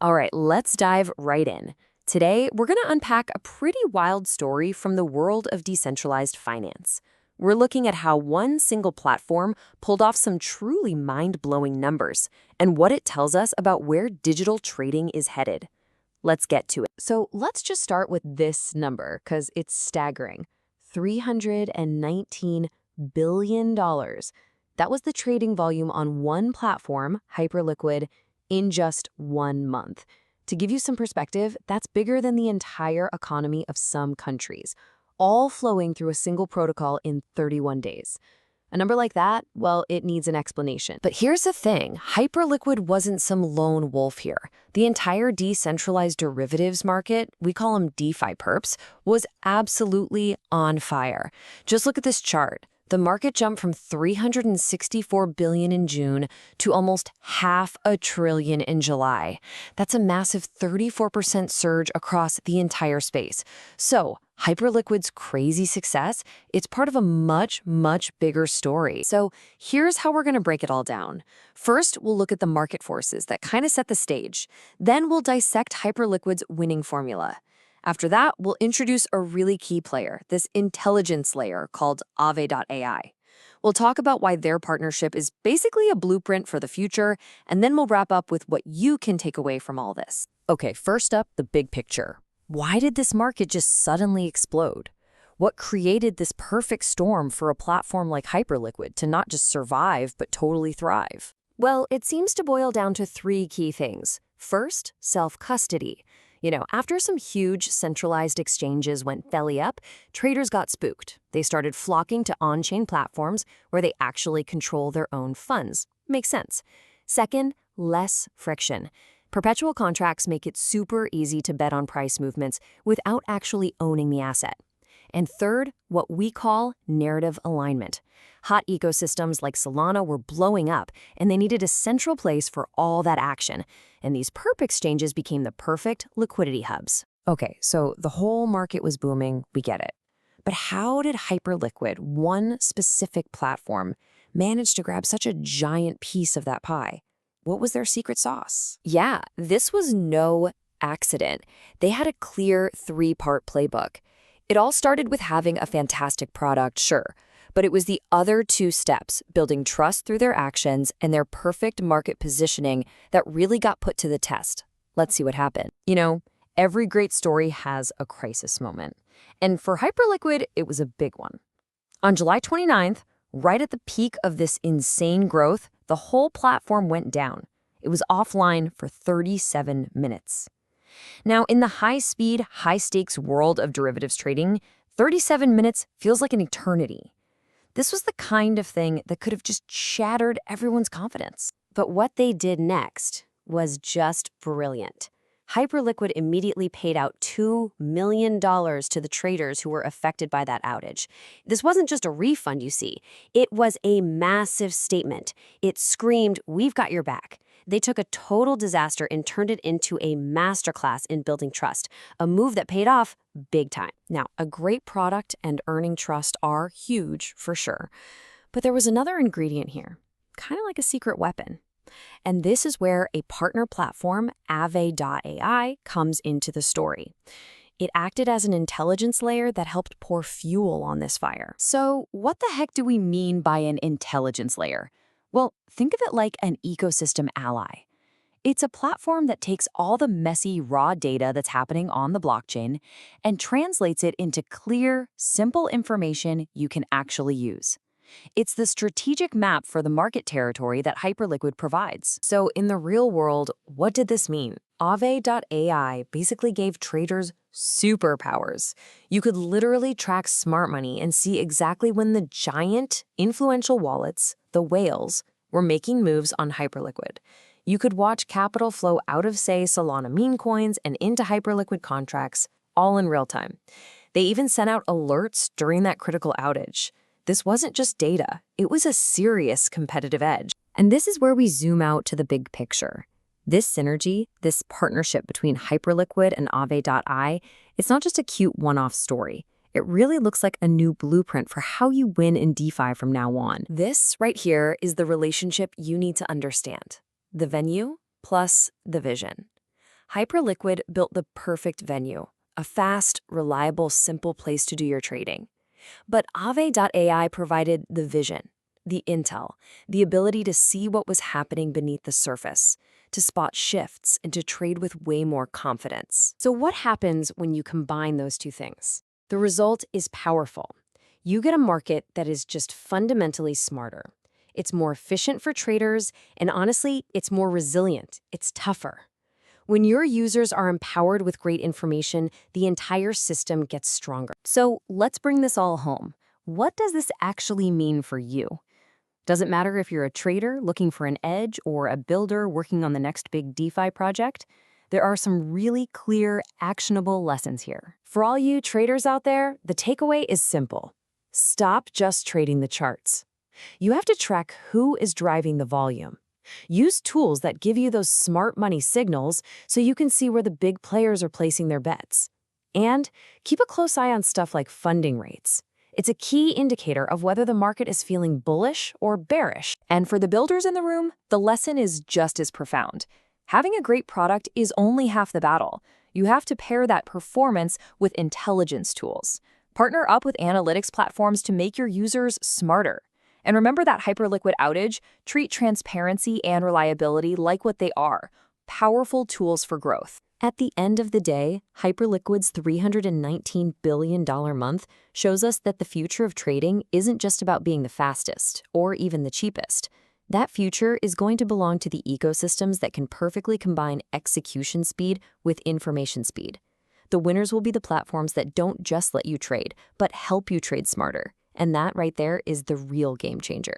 All right, let's dive right in. Today, we're going to unpack a pretty wild story from the world of decentralized finance. We're looking at how one single platform pulled off some truly mind-blowing numbers and what it tells us about where digital trading is headed. Let's get to it. So let's just start with this number because it's staggering. $319 billion. That was the trading volume on one platform, Hyperliquid, in just 1 month. To give you some perspective, that's bigger than the entire economy of some countries, all flowing through a single protocol in 31 days. A number like that, well, it needs an explanation. But here's the thing, Hyperliquid wasn't some lone wolf here. The entire decentralized derivatives market, we call them DeFi Perps, was absolutely on fire. Just look at this chart. The market jumped from $364 billion in June to almost $500 billion in July. That's a massive 34% surge across the entire space. So, Hyperliquid's crazy success, it's part of a much, much bigger story. So here's how we're going to break it all down. First, we'll look at the market forces that kind of set the stage. Then we'll dissect Hyperliquid's winning formula. After that, we'll introduce a really key player, this intelligence layer called Ave.ai. We'll talk about why their partnership is basically a blueprint for the future, and then we'll wrap up with what you can take away from all this. Okay, first up, the big picture. Why did this market just suddenly explode? What created this perfect storm for a platform like Hyperliquid to not just survive, but totally thrive? Well, it seems to boil down to 3 key things. First, self-custody. After some huge centralized exchanges went belly up, traders got spooked. They started flocking to on-chain platforms where they actually control their own funds. Makes sense. Second, less friction. Perpetual contracts make it super easy to bet on price movements without actually owning the asset. And third, what we call narrative alignment. Hot ecosystems like Solana were blowing up, and they needed a central place for all that action. And these perp exchanges became the perfect liquidity hubs. Okay, so the whole market was booming, we get it. But how did Hyperliquid, one specific platform, manage to grab such a giant piece of that pie? What was their secret sauce? Yeah, this was no accident. They had a clear 3-part playbook. It all started with having a fantastic product, sure, but it was the other 2 steps, building trust through their actions and their perfect market positioning, that really got put to the test. Let's see what happened. Every great story has a crisis moment. And for Hyperliquid, it was a big one. On July 29th, right at the peak of this insane growth, the whole platform went down. It was offline for 37 minutes. Now, in the high-speed, high-stakes world of derivatives trading, 37 minutes feels like an eternity. This was the kind of thing that could have just shattered everyone's confidence. But what they did next was just brilliant. Hyperliquid immediately paid out $2 million to the traders who were affected by that outage. This wasn't just a refund, you see. It was a massive statement. It screamed, "We've got your back." They took a total disaster and turned it into a masterclass in building trust, a move that paid off big time. Now, a great product and earning trust are huge for sure. But there was another ingredient here, kind of like a secret weapon. And this is where a partner platform, Ave.ai, comes into the story. It acted as an intelligence layer that helped pour fuel on this fire. So what the heck do we mean by an intelligence layer? Well, think of it like an ecosystem ally. It's a platform that takes all the messy, raw data that's happening on the blockchain and translates it into clear, simple information you can actually use. It's the strategic map for the market territory that Hyperliquid provides. So in the real world, what did this mean? Ave.ai basically gave traders superpowers. You could literally track smart money and see exactly when the giant, influential wallets, the whales, were making moves on Hyperliquid. You could watch capital flow out of, say, Solana meme coins and into Hyperliquid contracts, all in real time. They even sent out alerts during that critical outage. This wasn't just data, it was a serious competitive edge. And this is where we zoom out to the big picture. This synergy, this partnership between Hyperliquid and Ave.ai, it's not just a cute one-off story. It really looks like a new blueprint for how you win in DeFi from now on. This right here is the relationship you need to understand. The venue plus the vision. Hyperliquid built the perfect venue, a fast, reliable, simple place to do your trading. But Ave.ai provided the vision, the intel, the ability to see what was happening beneath the surface, to spot shifts, and to trade with way more confidence. So what happens when you combine those two things? The result is powerful. You get a market that is just fundamentally smarter. It's more efficient for traders, and honestly, it's more resilient. It's tougher. When your users are empowered with great information, the entire system gets stronger. So let's bring this all home. What does this actually mean for you? Does it matter if you're a trader looking for an edge or a builder working on the next big DeFi project? There are some really clear, actionable lessons here. For all you traders out there, the takeaway is simple. Stop just trading the charts. You have to track who is driving the volume. Use tools that give you those smart money signals so you can see where the big players are placing their bets. And keep a close eye on stuff like funding rates. It's a key indicator of whether the market is feeling bullish or bearish. And for the builders in the room, the lesson is just as profound. Having a great product is only half the battle. You have to pair that performance with intelligence tools. Partner up with analytics platforms to make your users smarter. And remember that Hyperliquid outage? Treat transparency and reliability like what they are, powerful tools for growth. At the end of the day, Hyperliquid's $319 billion month shows us that the future of trading isn't just about being the fastest or even the cheapest. That future is going to belong to the ecosystems that can perfectly combine execution speed with information speed. The winners will be the platforms that don't just let you trade, but help you trade smarter. And that right there is the real game changer.